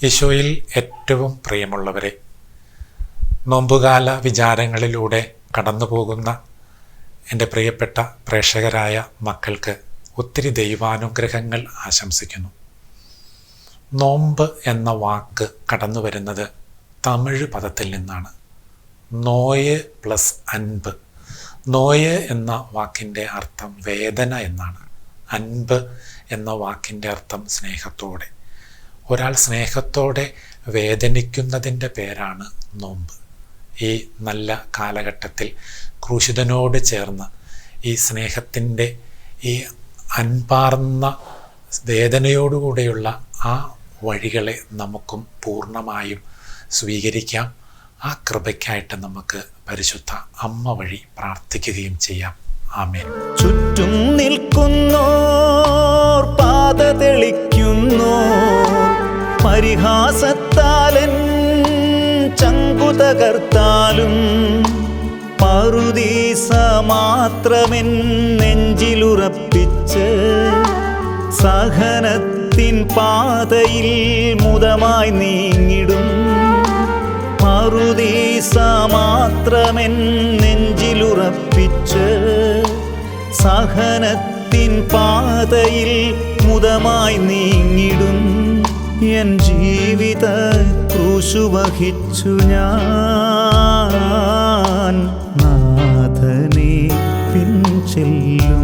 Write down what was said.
ഈശോയിൽ ഏറ്റവും പ്രിയമുള്ളവരെ, നോമ്പുകാല വിചാരങ്ങളിലൂടെ കടന്നുപോകുന്ന എൻ്റെ പ്രിയപ്പെട്ട പ്രേക്ഷകരായ മക്കൾക്ക് ഒത്തിരി ദൈവാനുഗ്രഹങ്ങൾ ആശംസിക്കുന്നു. നോമ്പ് എന്ന വാക്ക് കടന്നു വരുന്നത് തമിഴ് പദത്തിൽ നിന്നാണ്. നോയ് പ്ലസ് അൻപ്. നോയ് എന്ന വാക്കിൻ്റെ അർത്ഥം വേദന എന്നാണ്. അൻപ് എന്ന വാക്കിൻ്റെ അർത്ഥം സ്നേഹത്തോടെ. ഒരാൾ സ്നേഹത്തോടെ വേദനിക്കുന്നതിൻ്റെ പേരാണ് നോമ്പ്. ഈ നല്ല കാലഘട്ടത്തിൽ ക്രൂശിതനോട് ചേർന്ന് ഈ സ്നേഹത്തിൻ്റെ ഈ അൻപാർന്ന വേദനയോടുകൂടെയുള്ള ആ വഴികളെ നമുക്കും പൂർണ്ണമായും സ്വീകരിക്കാം. ആ കൃപയ്ക്കായിട്ട് നമുക്ക് പരിശുദ്ധ അമ്മ വഴി പ്രാർത്ഥിക്കുകയും ചെയ്യാം. ആമേൻ. ചുറ്റും നിൽക്കുന്നോർ പാത തെളിക്കുന്നോർ പരിഹാസത്താലൻ ചങ്കു തകർത്താലും പറുദീസ മാത്രമെൻ നെഞ്ചിലുറപ്പിച്ച് സഹനത്തിൻ പാതയിൽ മുദമായി നീങ്ങിടും. പറുദീസ മാത്രമെൻ നെഞ്ചിലുറപ്പിച്ച് സഹനത്തിൻ പാതയിൽ മുദമായി നീങ്ങിടും. എൻ ജീവിത ക്രൂശു വഹിച്ചു ഞാൻ നാഥനെ പിൻചെല്ലും.